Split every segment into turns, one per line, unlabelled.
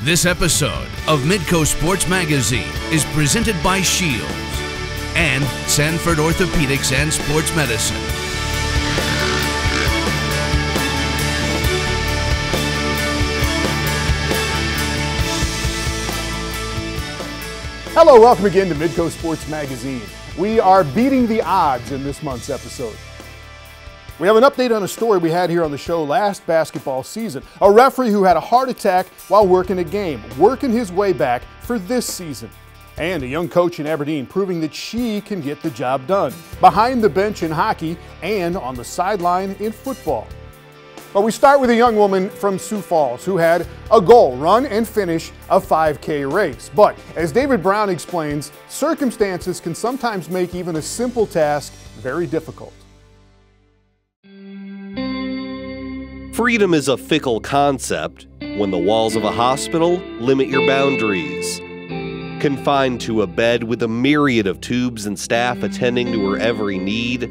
This episode of Midco Sports Magazine is presented by Scheels and Sanford Orthopedics and Sports Medicine.
Hello, welcome again to Midco Sports Magazine. We are beating the odds in this month's episode. We have an update on a story we had here on the show last basketball season. A referee who had a heart attack while working a game, working his way back for this season. And a young coach in Aberdeen proving that she can get the job done, behind the bench in hockey and on the sideline in football. But we start with a young woman from Sioux Falls who had a goal, run and finish a 5K race. But as David Brown explains, circumstances can sometimes make even a simple task very difficult.
Freedom is a fickle concept when the walls of a hospital limit your boundaries. Confined to a bed with a myriad of tubes and staff attending to her every need,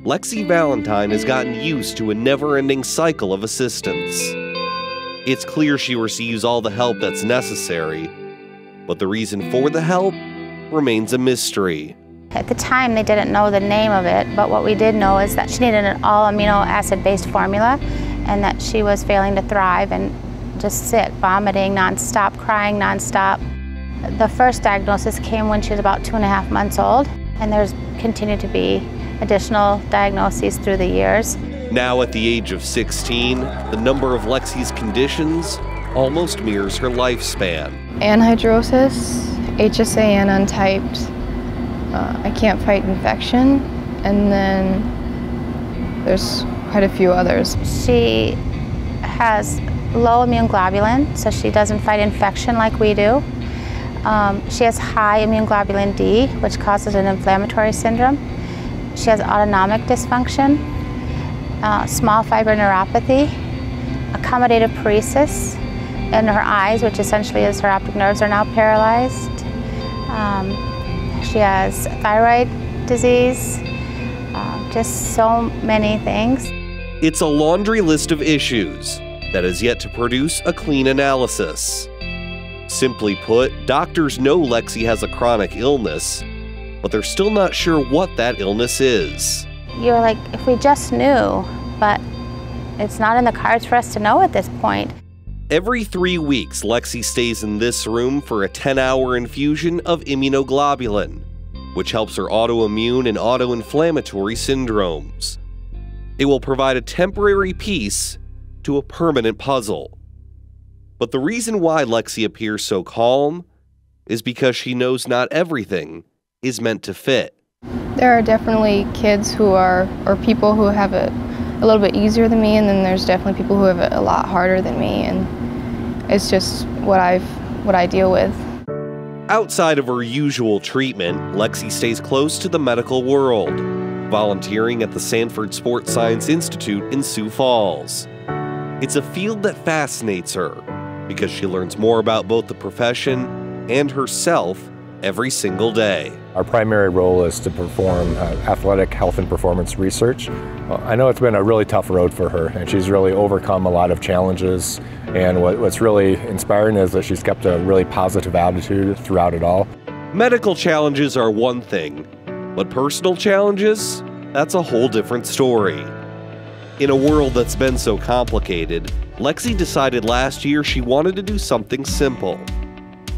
Lexi Valentine has gotten used to a never-ending cycle of assistance. It's clear she receives all the help that's necessary, but the reason for the help remains a mystery.
At the time, they didn't know the name of it, but what we did know is that she needed an all-amino acid-based formula and that she was failing to thrive and just sick, vomiting nonstop, crying nonstop. The first diagnosis came when she was about 2.5 months old, and there's continued to be additional diagnoses through the years.
Now at the age of 16, the number of Lexi's conditions almost mirrors her lifespan.
Anhidrosis, HSA and untyped, I can't fight infection, and then there's quite a few others.
She has low immune globulin, so she doesn't fight infection like we do. She has high immune globulin D, which causes an inflammatory syndrome. She has autonomic dysfunction, small fiber neuropathy, accommodative paresis in her eyes, which essentially is her optic nerves are now paralyzed. She has thyroid disease, just so many things.
It's a laundry list of issues that has yet to produce a clean analysis. Simply put, doctors know Lexi has a chronic illness, but they're still not sure what that illness is.
You're like, if we just knew, but it's not in the cards for us to know at this point.
Every 3 weeks, Lexi stays in this room for a 10-hour infusion of immunoglobulin, which helps her autoimmune and autoinflammatory syndromes. It will provide a temporary piece to a permanent puzzle. But the reason why Lexi appears so calm is because she knows not everything is meant to fit.
There are definitely kids who are, or people who have it a little bit easier than me, and then there's definitely people who have it a lot harder than me, and it's just what I deal with.
Outside of her usual treatment, Lexi stays close to the medical world, volunteering at the Sanford Sports Science Institute in Sioux Falls. It's a field that fascinates her because she learns more about both the profession and herself every single day.
Our primary role is to perform athletic health and performance research. I know it's been a really tough road for her, and she's really overcome a lot of challenges, and what's really inspiring is that she's kept a really positive attitude throughout it all.
Medical challenges are one thing, but personal challenges, that's a whole different story. In a world that's been so complicated, Lexi decided last year she wanted to do something simple: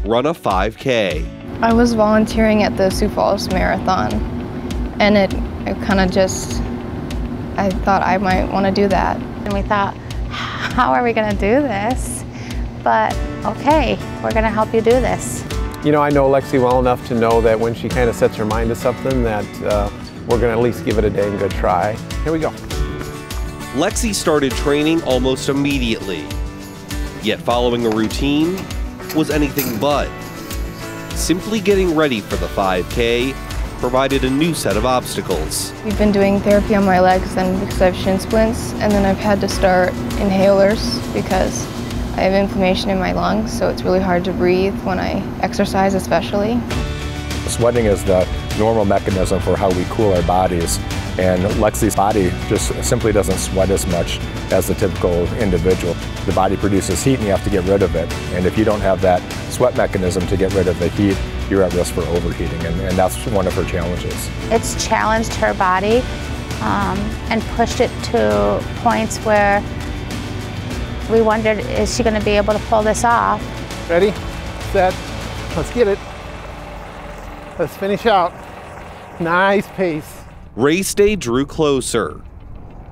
run a 5K.
I was volunteering at the Sioux Falls Marathon, and it kind of just, I thought I might want to do that.
And we thought, how are we going to do this? But okay, we're going to help you do this.
You know, I know Lexi well enough to know that when she kind of sets her mind to something that we're going to at least give it a dang good try. Here we go.
Lexi started training almost immediately, yet following a routine was anything but. Simply getting ready for the 5K provided a new set of obstacles.
We've been doing therapy on my legs then because I have shin splints, and then I've had to start inhalers because I have inflammation in my lungs, so it's really hard to breathe when I exercise especially.
Sweating is the normal mechanism for how we cool our bodies. And Lexi's body just simply doesn't sweat as much as the typical individual. The body produces heat and you have to get rid of it. And if you don't have that sweat mechanism to get rid of the heat, you're at risk for overheating, and that's one of her challenges.
It's challenged her body and pushed it to points where we wondered, is she going to be able to pull this off?
Ready, set, let's get it. Let's finish out. Nice pace.
Race day drew closer.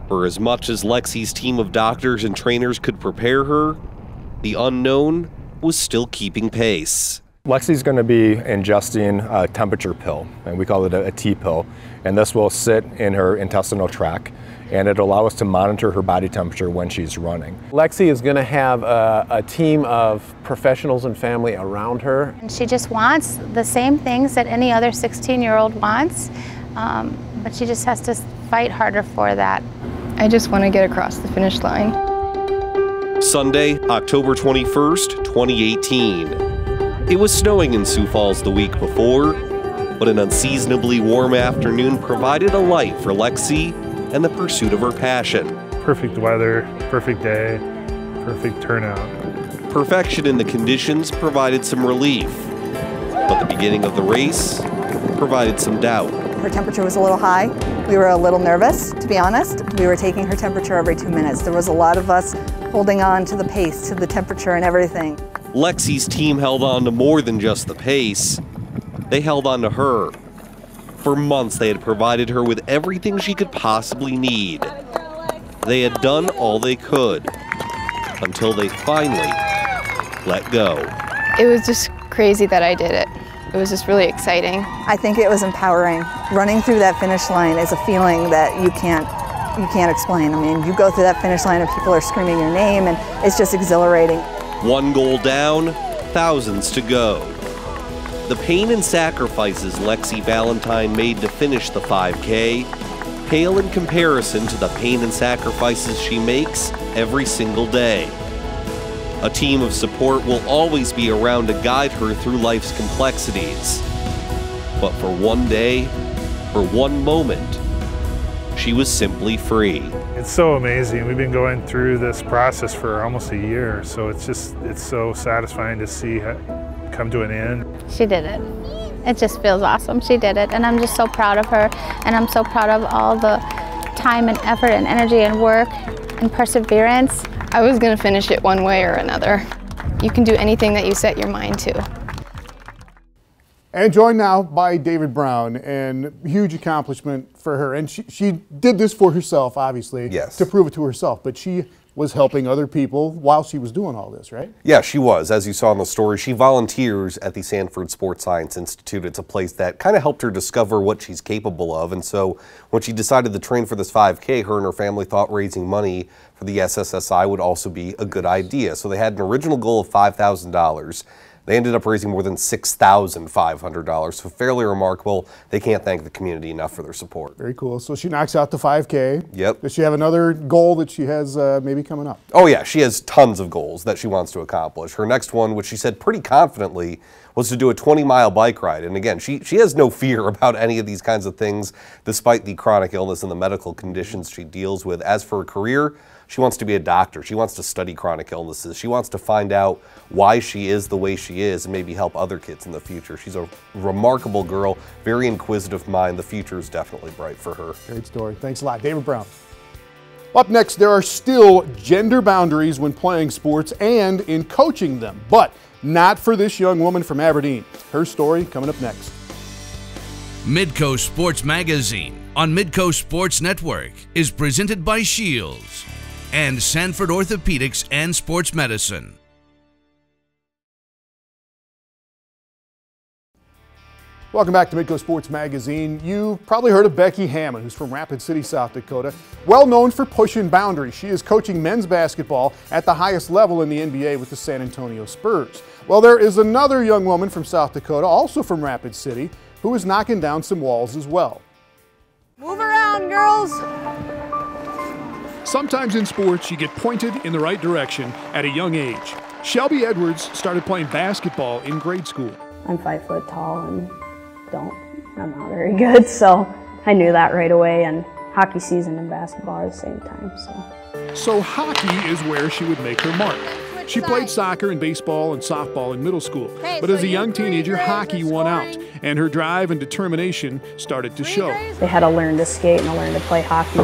For as much as Lexi's team of doctors and trainers could prepare her, the unknown was still keeping pace.
Lexi's going to be ingesting a temperature pill, and we call it a T-pill, and this will sit in her intestinal tract, and it'll allow us to monitor her body temperature when she's running.
Lexi is going to have a team of professionals and family around her.
And she just wants the same things that any other 16-year-old wants, but she just has to fight harder for that.
I just want to get across the finish line.
Sunday, October 21st, 2018. It was snowing in Sioux Falls the week before, but an unseasonably warm afternoon provided a light for Lexi and the pursuit of her passion.
Perfect weather, perfect day, perfect turnout.
Perfection in the conditions provided some relief, but the beginning of the race provided some doubt.
Her temperature was a little high. We were a little nervous, to be honest. We were taking her temperature every 2 minutes. There was a lot of us holding on to the pace, to the temperature and everything.
Lexi's team held on to more than just the pace. They held on to her. For months, they had provided her with everything she could possibly need. They had done all they could, until they finally let go.
It was just crazy that I did it. It was just really exciting.
I think it was empowering. Running through that finish line is a feeling that you can't explain. I mean, you go through that finish line and people are screaming your name, and it's just exhilarating.
One goal down, thousands to go. The pain and sacrifices Lexi Valentine made to finish the 5K pale in comparison to the pain and sacrifices she makes every single day. A team of support will always be around to guide her through life's complexities. But for one day, for one moment, she was simply free.
It's so amazing. We've been going through this process for almost a year, so it's so satisfying to see it come to an end.
She did it. It just feels awesome. She did it, and I'm just so proud of her, and I'm so proud of all the time and effort and energy and work and perseverance.
I was going to finish it one way or another. You can do anything that you set your mind to.
And joined now by David Brown, and huge accomplishment for her. And she did this for herself, obviously,
yes,
to prove it to herself, but she was helping other people while she was doing all this, right?
Yeah, she was. As you saw in the story, she volunteers at the Sanford Sports Science Institute. It's a place that kind of helped her discover what she's capable of. And so when she decided to train for this 5K, her and her family thought raising money for the SSSI would also be a good idea. So they had an original goal of $5,000. They ended up raising more than $6,500, so fairly remarkable. They can't thank the community enough for their support.
Very cool. So she knocks out the 5K.
Yep.
Does she have another goal that she has maybe coming up?
Oh yeah, she has tons of goals that she wants to accomplish. Her next one, which she said pretty confidently, was to do a 20-mile bike ride. And again, she has no fear about any of these kinds of things, despite the chronic illness and the medical conditions she deals with. As for her career, she wants to be a doctor. She wants to study chronic illnesses. She wants to find out why she is the way she is and maybe help other kids in the future. She's a remarkable girl, very inquisitive mind. The future is definitely bright for her.
Great story. Thanks a lot. David Brown. Up next, there are still gender boundaries when playing sports and in coaching them, but not for this young woman from Aberdeen. Her story coming up next.
Midco Sports Magazine on Midco Sports Network is presented by Scheels and Sanford Orthopedics and Sports Medicine.
Welcome back to Midco Sports Magazine. You probably heard of Becky Hammond, who's from Rapid City, South Dakota. Well known for pushing boundaries. She is coaching men's basketball at the highest level in the NBA with the San Antonio Spurs. Well, there is another young woman from South Dakota, also from Rapid City, who is knocking down some walls as well.
Move around, girls.
Sometimes in sports, you get pointed in the right direction at a young age. Shelby Edwards started playing basketball in grade school.
I'm 5 foot tall and I'm not very good, so I knew that right away, and hockey season and basketball at the same time.
So hockey is where she would make her mark. She played soccer and baseball and softball in middle school, but as a young teenager, hockey won out, and her drive and determination started to show.
They had to learn to skate and to learn to play hockey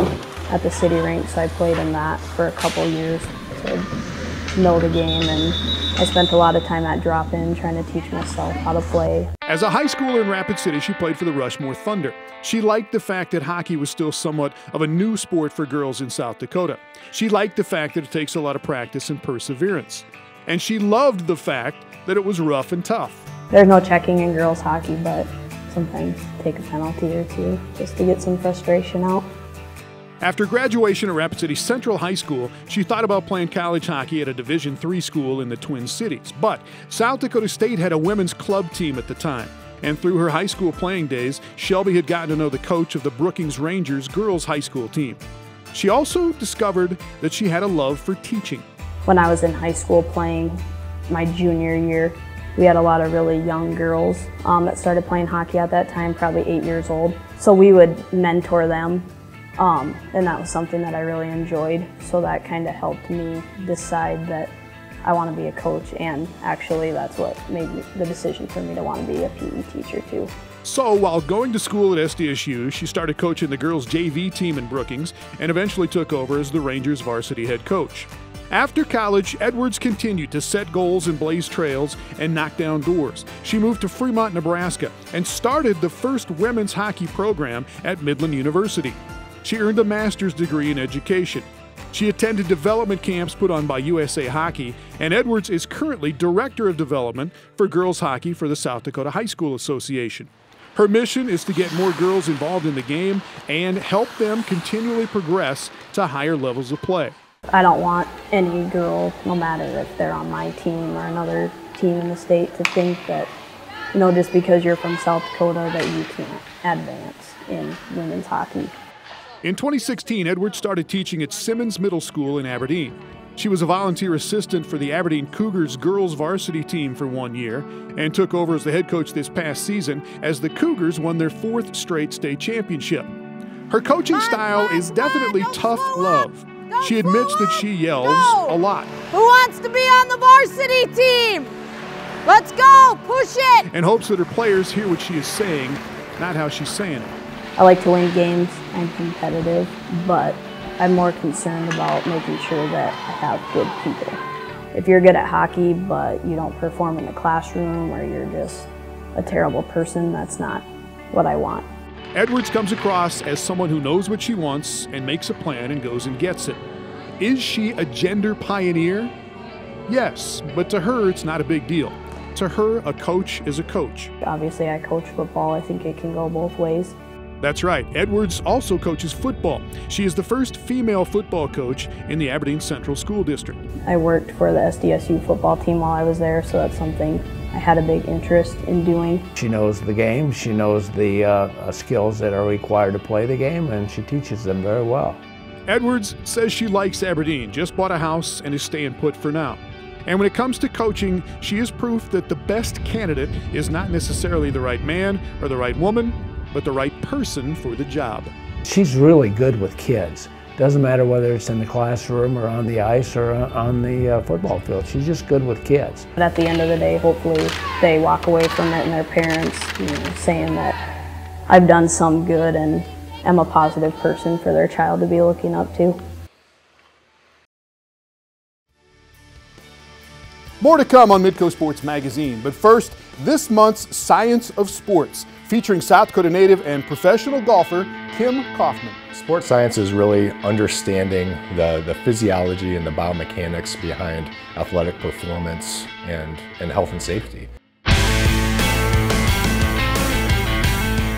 at the city rink, so I played in that for a couple years to know the game, and I spent a lot of time at drop-in trying to teach myself how to play.
As a high schooler in Rapid City, she played for the Rushmore Thunder. She liked the fact that hockey was still somewhat of a new sport for girls in South Dakota. She liked the fact that it takes a lot of practice and perseverance. And she loved the fact that it was rough and tough.
There's no checking in girls hockey, but sometimes take a penalty or two just to get some frustration out.
After graduation at Rapid City Central High School, she thought about playing college hockey at a Division III school in the Twin Cities. But South Dakota State had a women's club team at the time. And through her high school playing days, Shelby had gotten to know the coach of the Brookings Rangers girls high school team. She also discovered that she had a love for teaching.
When I was in high school playing my junior year, we had a lot of really young girls that started playing hockey at that time, probably 8 years old. So we would mentor them. And that was something that I really enjoyed, so that kind of helped me decide that I want to be a coach, and actually that's what made the decision for me to want to be a PE teacher too.
So while going to school at SDSU, she started coaching the girls' JV team in Brookings and eventually took over as the Rangers varsity head coach. After college, Edwards continued to set goals and blaze trails and knock down doors. She moved to Fremont, Nebraska, and started the first women's hockey program at Midland University. She earned a master's degree in education. She attended development camps put on by USA Hockey, and Edwards is currently Director of Development for girls hockey for the South Dakota High School Association. Her mission is to get more girls involved in the game and help them continually progress to higher levels of play.
I don't want any girl, no matter if they're on my team or another team in the state, to think that, just because you're from South Dakota that you can't advance in women's hockey.
In 2016, Edwards started teaching at Simmons Middle School in Aberdeen. She was a volunteer assistant for the Aberdeen Cougars girls varsity team for 1 year and took over as the head coach this past season as the Cougars won their 4th straight state championship. Her coaching style is definitely tough love. She admits that she yells a lot.
Who wants to be on the varsity team? Let's go, push it!
And hopes that her players hear what she is saying, not how she's saying it.
I like to win games. I'm competitive, but I'm more concerned about making sure that I have good people. If you're good at hockey, but you don't perform in the classroom, or you're just a terrible person, that's not what I want.
Edwards comes across as someone who knows what she wants and makes a plan and goes and gets it. Is she a gender pioneer? Yes, but to her, it's not a big deal. To her, a coach is a coach.
Obviously, I coach football. I think it can go both ways.
That's right. Edwards also coaches football. She is the first female football coach in the Aberdeen Central School District.
I worked for the SDSU football team while I was there, so that's something I had a big interest in doing.
She knows the game. She knows the skills that are required to play the game, and she teaches them very well.
Edwards says she likes Aberdeen, just bought a house and is staying put for now. And when it comes to coaching, she is proof that the best candidate is not necessarily the right man or the right woman, but the right person for the job.
She's really good with kids. Doesn't matter whether it's in the classroom or on the ice or on the football field. She's just good with kids.
But at the end of the day, hopefully they walk away from it and their parents saying that I've done some good and am a positive person for their child to be looking up to.
More to come on Midco Sports Magazine, but first, this month's Science of Sports, featuring South Dakota native and professional golfer Kim Kaufman.
Sports science is really understanding the physiology and the biomechanics behind athletic performance and health and safety.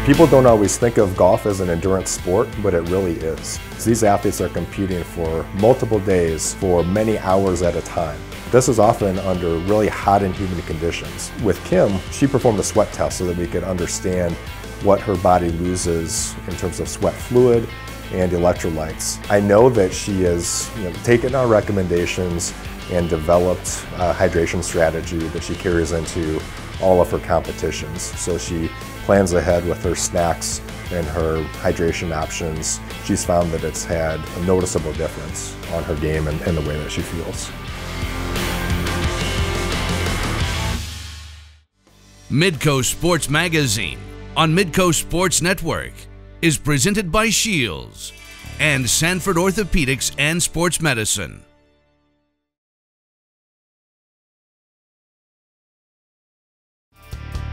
People don't always think of golf as an endurance sport, but it really is. So these athletes are competing for multiple days for many hours at a time. This is often under really hot and humid conditions. With Kim, she performed a sweat test so that we could understand what her body loses in terms of sweat fluid and electrolytes. I know that she has taken our recommendations and developed a hydration strategy that she carries into all of her competitions. So she plans ahead with her snacks and her hydration options, she's found that it's had a noticeable difference on her game and the way that she feels.
Midco Sports Magazine on Midco Sports Network is presented by Scheels and Sanford Orthopedics and Sports Medicine.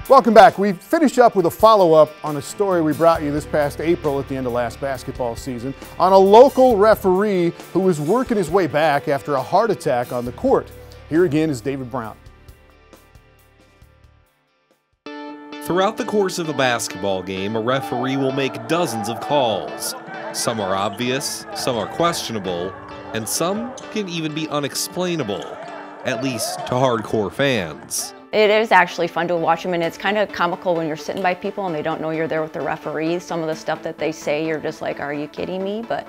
Welcome back. We finished up with a follow-up on a story we brought you this past April at the end of last basketball season on a local referee who was working his way back after a heart attack on the court. Here again is David Brown.
Throughout the course of a basketball game, a referee will make dozens of calls. Some are obvious, some are questionable, and some can even be unexplainable, at least to hardcore fans.
It is actually fun to watch them, and it's kind of comical when you're sitting by people and they don't know you're there with the referee. Some of the stuff that they say, you're just like, are you kidding me? But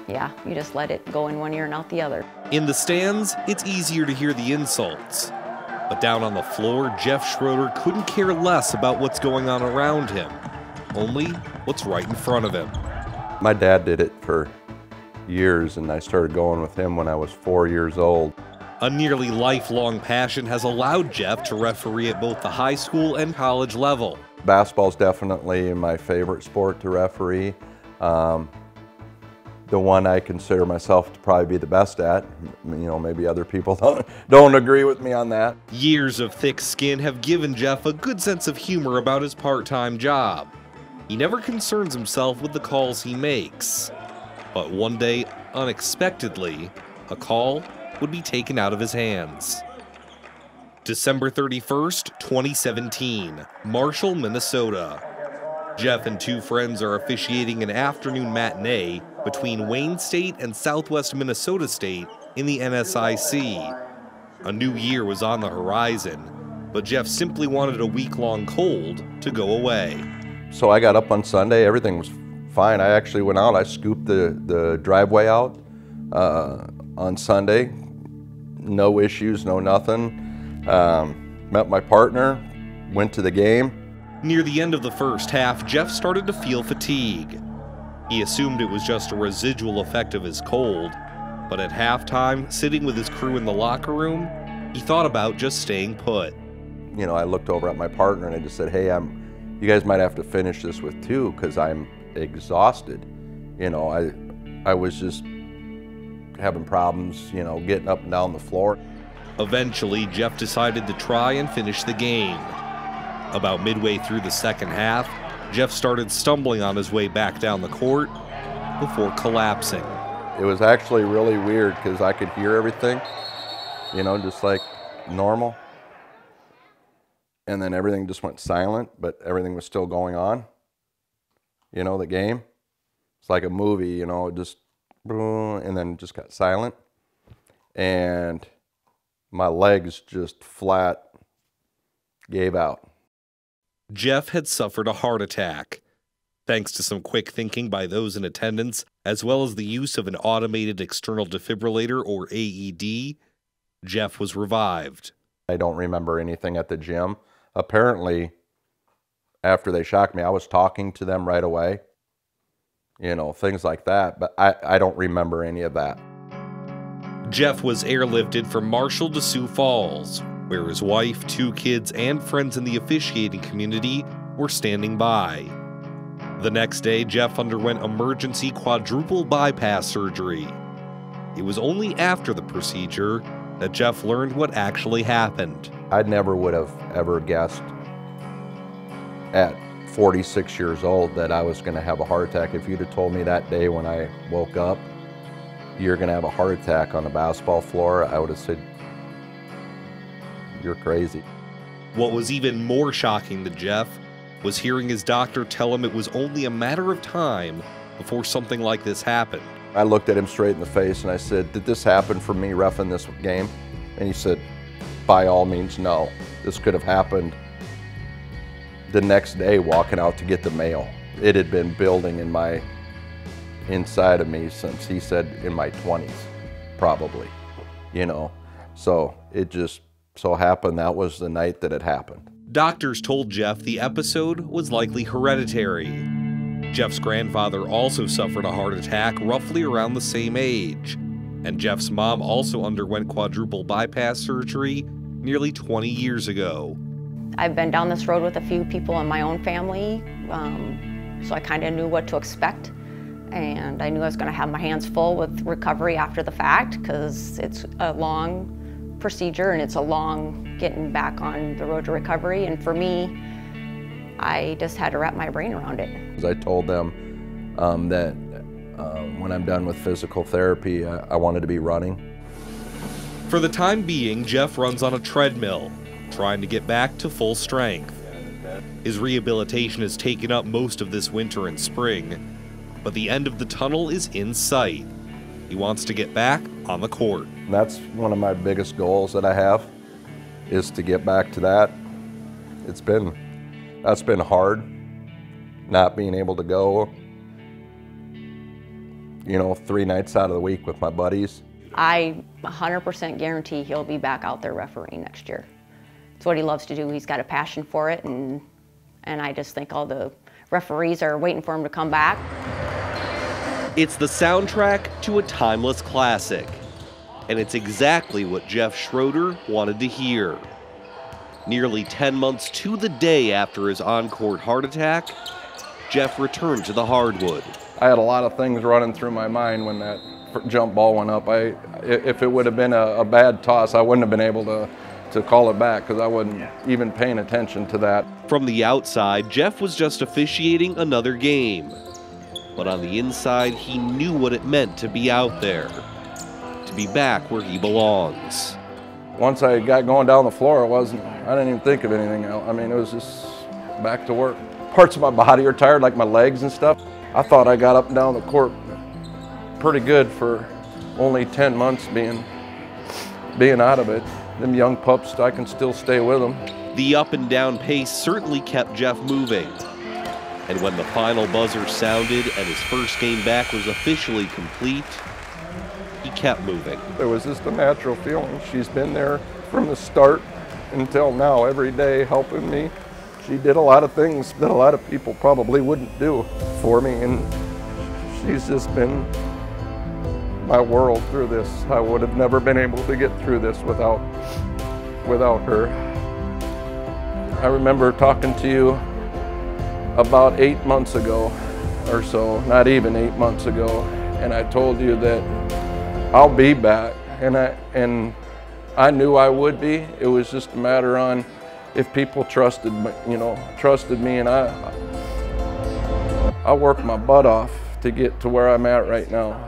yeah, you just let it go in one ear and out the other.
In the stands, it's easier to hear the insults. But down on the floor, Jeff Schroeder couldn't care less about what's going on around him, only what's right in front of him.
My dad did it for years, and I started going with him when I was 4 years old.
A nearly lifelong passion has allowed Jeff to referee at both the high school and college level.
Basketball's definitely my favorite sport to referee. The one I consider myself to probably be the best at. You know, maybe other people don't agree with me on that.
Years of thick skin have given Jeff a good sense of humor about his part-time job. He never concerns himself with the calls he makes. But one day, unexpectedly, a call would be taken out of his hands. December 31st, 2017, Marshall, Minnesota. Jeff and two friends are officiating an afternoon matinee between Wayne State and Southwest Minnesota State in the NSIC. A new year was on the horizon, but Jeff simply wanted a week-long cold to go away.
So I got up on Sunday, everything was fine. I actually went out, I scooped the driveway out on Sunday. No issues, no nothing. Met my partner, went to the game.
Near the end of the first half, Jeff started to feel fatigue. He assumed it was just a residual effect of his cold, but at halftime, sitting with his crew in the locker room, he thought about just staying put.
You know, I looked over at my partner and I just said, hey, you guys might have to finish this with two because I'm exhausted. You know, I was just having problems, you know, getting up and down the floor.
Eventually, Jeff decided to try and finish the game. About midway through the second half, Jeff started stumbling on his way back down the court before collapsing.
It was actually really weird because I could hear everything, you know, just like normal. And then everything just went silent, but everything was still going on. You know, the game. It's like a movie, you know, just boom, and then just got silent. And my legs just flat gave out.
Jeff had suffered a heart attack. Thanks to some quick thinking by those in attendance, as well as the use of an automated external defibrillator, or AED, Jeff was revived.
I don't remember anything at the gym. Apparently, after they shocked me, I was talking to them right away. You know, things like that, but I don't remember any of that.
Jeff was airlifted from Marshall to Sioux Falls, where his wife, two kids, and friends in the officiating community were standing by. The next day, Jeff underwent emergency quadruple bypass surgery. It was only after the procedure that Jeff learned what actually happened.
I never would have ever guessed at 46 years old that I was going to have a heart attack. If you'd have told me that day when I woke up, you're going to have a heart attack on the basketball floor, I would have said, you're crazy.
What was even more shocking to Jeff was hearing his doctor tell him it was only a matter of time before something like this happened.
I looked at him straight in the face and I said, did this happen for me reffing this game? And he said, by all means, no. This could have happened the next day walking out to get the mail. It had been building in my inside of me since, he said, in my 20s, probably, you know. So it just so happened that was the night that it happened.
Doctors told Jeff the episode was likely hereditary. Jeff's grandfather also suffered a heart attack roughly around the same age, and Jeff's mom also underwent quadruple bypass surgery nearly 20 years ago.
I've been down this road with a few people in my own family, so I kind of knew what to expect. And I knew I was going to have my hands full with recovery after the fact, because it's a long procedure and it's a long getting back on the road to recovery. And for me, I just had to wrap my brain around it.
I told them that when I'm done with physical therapy, I wanted to be running.
For the time being, Jeff runs on a treadmill, trying to get back to full strength. His rehabilitation has taken up most of this winter and spring, but the end of the tunnel is in sight. He wants to get back on the court.
And that's one of my biggest goals that I have, is to get back to that. That's been hard, not being able to go, 3 nights out of the week with my buddies.
I 100% guarantee he'll be back out there refereeing next year. It's what he loves to do. He's got a passion for it, and I just think all the referees are waiting for him to come back.
It's the soundtrack to a timeless classic, and it's exactly what Jeff Schroeder wanted to hear. Nearly 10 months to the day after his on-court heart attack, Jeff returned to the hardwood.
I had a lot of things running through my mind when that jump ball went up. If it would have been a bad toss, I wouldn't have been able to call it back, because I wasn't even paying attention to that.
From the outside, Jeff was just officiating another game. But on the inside, he knew what it meant to be out there, to be back where he belongs.
Once I got going down the floor, I didn't even think of anything else. I mean, it was just back to work. Parts of my body are tired, like my legs and stuff. I thought I got up and down the court pretty good for only 10 months being out of it. Them young pups, I can still stay with them.
The up and down pace certainly kept Jeff moving. And when the final buzzer sounded and his first game back was officially complete, he kept moving.
There was just a natural feeling. She's been there from the start until now, every day helping me. She did a lot of things that a lot of people probably wouldn't do for me, and she's just been my world through this. I would have never been able to get through this without her. I remember talking to you about 8 months ago or so, not even 8 months ago, and I told you that I'll be back, and I knew I would be. It was just a matter on if people trusted me, and I worked my butt off to get to where I'm at right now.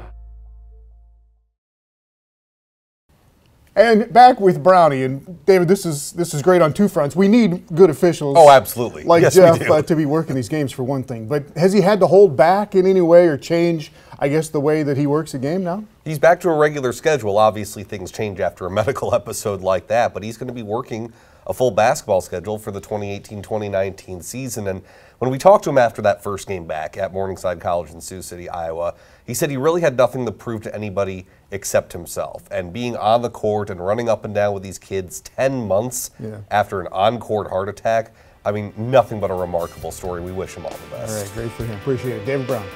And back with Brownie, and David, this is great on two fronts. We need good officials.
Oh, absolutely.
Like
yes,
Jeff to be working these games for one thing. But has he had to hold back in any way or change, I guess, the way that he works a game now?
He's back to a regular schedule. Obviously, things change after a medical episode like that, but he's going to be working a full basketball schedule for the 2018-2019 season. And when we talked to him after that first game back at Morningside College in Sioux City, Iowa, he said he really had nothing to prove to anybody except himself. And being on the court and running up and down with these kids 10 months after an on-court heart attack, I mean, nothing but a remarkable story. We wish him all the best.
All right, great for him. Appreciate it. David Brown.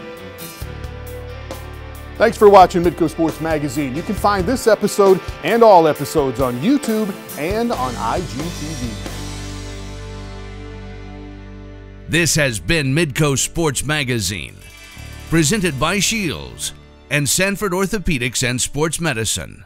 Thanks for watching Midco Sports Magazine. You can find this episode and all episodes on YouTube and on IGTV.
This has been Midco Sports Magazine, presented by Scheels and Sanford Orthopedics and Sports Medicine.